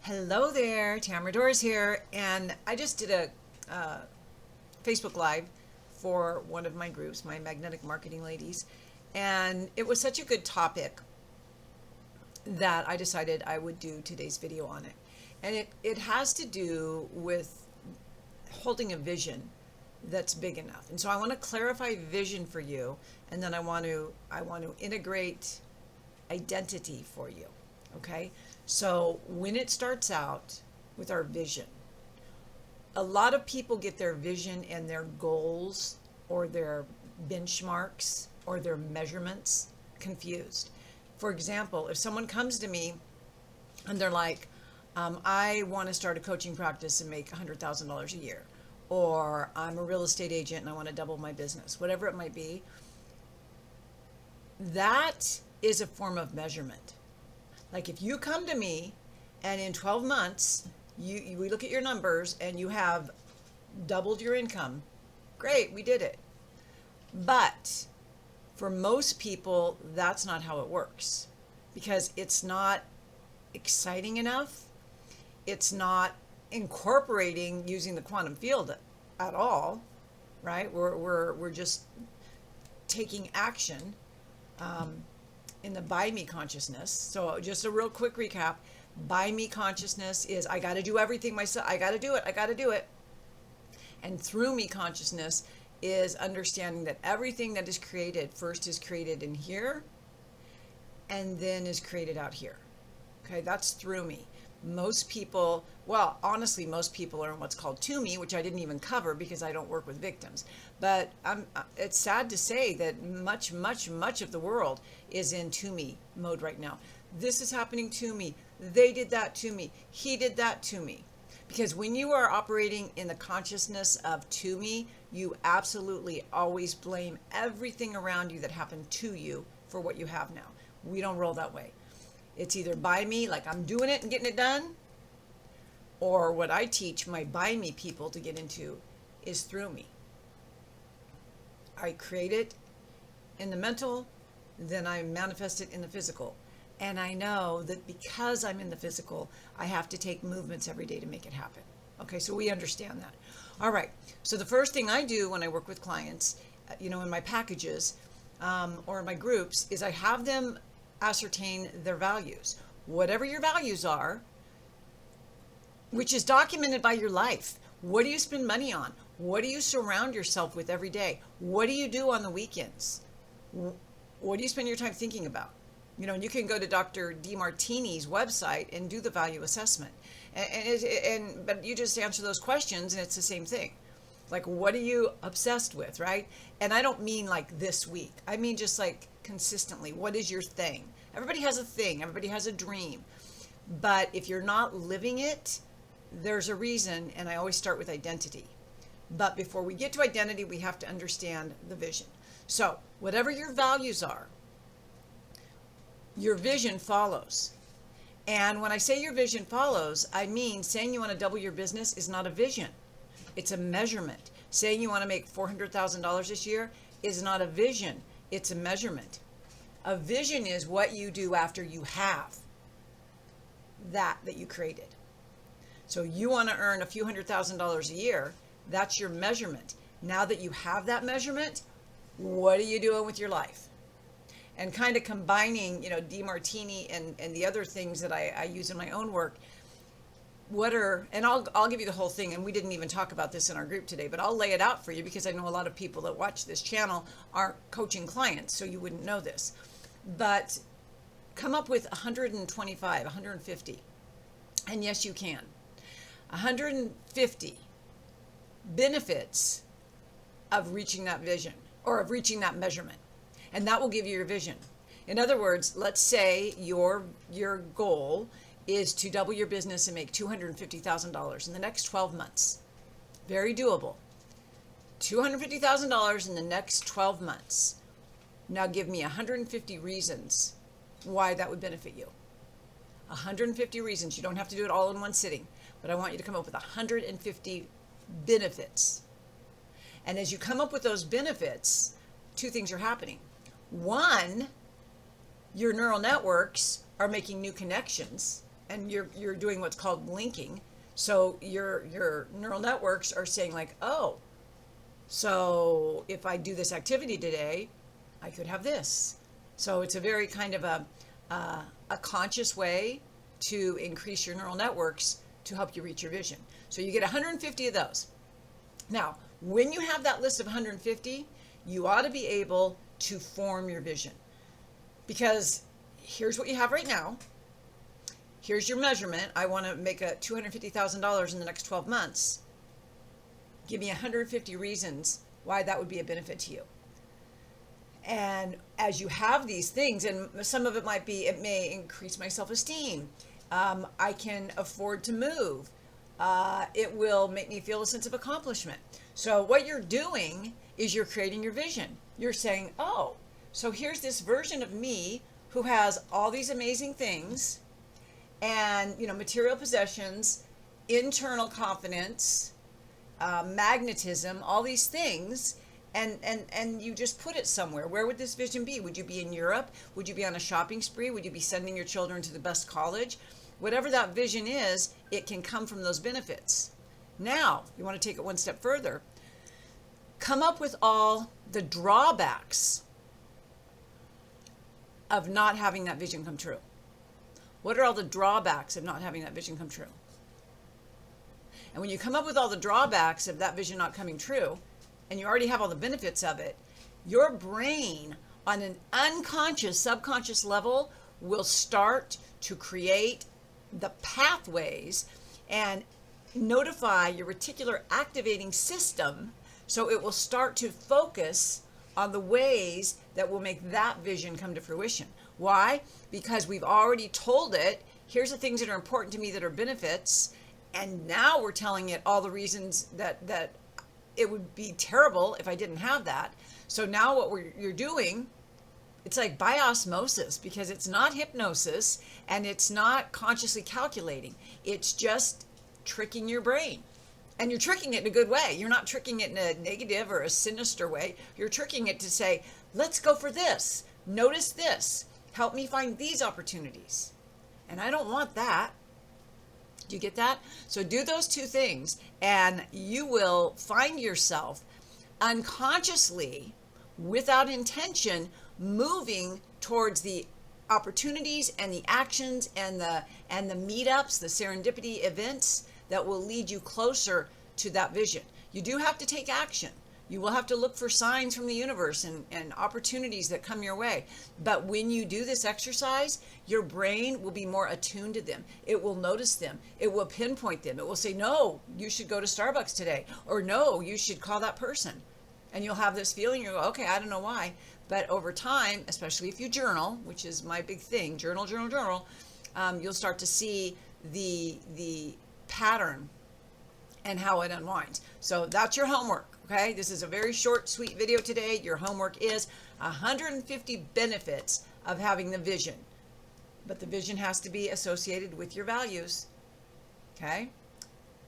Hello there, Tamara Dorris here, and I just did a Facebook Live for one of my groups, my Magnetic Marketing Ladies, and it was such a good topic that I decided I would do today's video on it. And it has to do with holding a vision that's big enough. And so I want to clarify vision for you, and then I want to integrate identity for you. Okay? So when it starts out with our vision, a lot of people get their vision and their goals or their benchmarks or their measurements confused. For example, if someone comes to me and they're like, I want to start a coaching practice and make $100,000 a year, or I'm a real estate agent and I want to double my business, whatever it might be, that is a form of measurement. Like if you come to me and in 12 months, we look at your numbers and you have doubled your income, great, we did it. But for most people, that's not how it works, because it's not exciting enough. It's not incorporating using the quantum field at all, right? We're just taking action in the by me consciousness. So just a real quick recap. By me consciousness is I got to do everything myself. I got to do it. And through me consciousness is understanding that everything that is created first is created in here and then is created out here. Okay, that's through me. Most people, well, honestly, most people are in what's called to me, which I didn't even cover because I don't work with victims. But it's sad to say that much of the world is in to me mode right now. This is happening to me. They did that to me. He did that to me. Because when you are operating in the consciousness of to me, you absolutely always blame everything around you that happened to you for what you have now. We don't roll that way. It's either by me, like I'm doing it and getting it done, or what I teach my by me people to get into is through me. I create it in the mental, then I manifest it in the physical. And I know that because I'm in the physical, I have to take movements every day to make it happen. Okay, so we understand that. All right, so the first thing I do when I work with clients, in my packages or in my groups, is I have them ascertain their values. Whatever your values are, which is documented by your life. What do you spend money on? What do you surround yourself with every day? What do you do on the weekends? What do you spend your time thinking about? And you can go to Dr. Demartini's website and do the value assessment. But you just answer those questions and it's the same thing. Like, what are you obsessed with, right? And I don't mean like this week. I mean just like consistently. What is your thing? Everybody has a thing. Everybody has a dream. But if you're not living it, there's a reason, and I always start with identity. But before we get to identity, we have to understand the vision. So whatever your values are, your vision follows. And when I say your vision follows, I mean saying you want to double your business is not a vision. It's a measurement. Saying you want to make $400,000 this year is not a vision. It's a measurement. A vision is what you do after you have that you created. So you want to earn a few $100,000 a year. That's your measurement. Now that you have that measurement, what are you doing with your life? And kind of combining, Demartini and the other things that I use in my own work. And I'll give you the whole thing, and we didn't even talk about this in our group today, but I'll lay it out for you because I know a lot of people that watch this channel aren't coaching clients, so you wouldn't know this. But come up with 125, 150, and yes, you can. 150 benefits of reaching that vision or of reaching that measurement, and that will give you your vision. In other words, let's say your goal is to double your business and make $250,000 in the next 12 months. Very doable. $250,000 in the next 12 months. Now give me 150 reasons why that would benefit you. 150 reasons. You don't have to do it all in one sitting, but I want you to come up with 150 benefits. And as you come up with those benefits, two things are happening. One, your neural networks are making new connections and you're doing what's called linking. So your neural networks are saying like, oh, so if I do this activity today, I could have this. So it's a very kind of a conscious way to increase your neural networks to help you reach your vision. So you get 150 of those. Now, when you have that list of 150, you ought to be able to form your vision. Because here's what you have right now. Here's your measurement. I want to make a $250,000 in the next 12 months. Give me 150 reasons why that would be a benefit to you. And as you have these things, and some of it might be, it may increase my self-esteem. I can afford to move. It will make me feel a sense of accomplishment. So what you're doing is you're creating your vision. You're saying, oh, so here's this version of me who has all these amazing things and, you know, material possessions, internal confidence, magnetism, all these things. And you just put it somewhere. Where would this vision be? Would you be in Europe? Would you be on a shopping spree? Would you be sending your children to the best college? Whatever that vision is, it can come from those benefits. Now, you want to take it one step further. Come up with all the drawbacks of not having that vision come true. What are all the drawbacks of not having that vision come true? And when you come up with all the drawbacks of that vision not coming true, and you already have all the benefits of it, your brain on an unconscious, subconscious level will start to create the pathways and notify your reticular activating system, so it will start to focus on the ways that will make that vision come to fruition. Why? Because we've already told it, here's the things that are important to me that are benefits, and now we're telling it all the reasons that it would be terrible if I didn't have that. So now what you're doing, it's like by osmosis, because it's not hypnosis and it's not consciously calculating. It's just tricking your brain. And you're tricking it in a good way. You're not tricking it in a negative or a sinister way. You're tricking it to say, let's go for this. Notice this. Help me find these opportunities. And I don't want that. Do you get that? So do those two things and you will find yourself unconsciously, without intention, moving towards the opportunities and the actions and the meetups, the serendipity events that will lead you closer to that vision. You do have to take action. You will have to look for signs from the universe and opportunities that come your way. But when you do this exercise, your brain will be more attuned to them. It will notice them. It will pinpoint them. It will say, no, you should go to Starbucks today. Or no, you should call that person. And you'll have this feeling, you'll go, okay, I don't know why. But over time, especially if you journal, which is my big thing, journal, you'll start to see the pattern and how it unwinds. So that's your homework, okay? This is a very short, sweet video today. Your homework is 150 benefits of having the vision. But the vision has to be associated with your values, okay?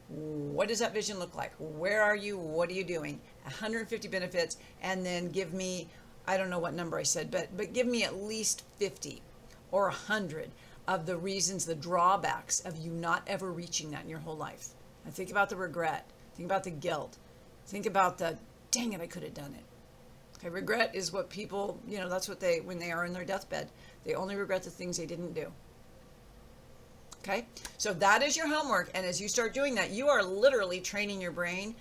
What does that vision look like? Where are you? What are you doing? 150 benefits, and then give me, I don't know what number I said, but give me at least 50 or 100 of the reasons, the drawbacks of you not ever reaching that in your whole life. And think about the regret. Think about the guilt. Think about the, dang it, I could have done it. Okay, regret is what people, you know, that's what they, when they are in their deathbed, they only regret the things they didn't do. Okay, so that is your homework. And as you start doing that, you are literally training your brain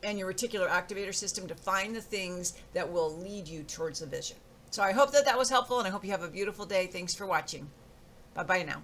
and your reticular activator system to find the things that will lead you towards the vision. So I hope that that was helpful, and I hope you have a beautiful day. Thanks for watching. Bye-bye now.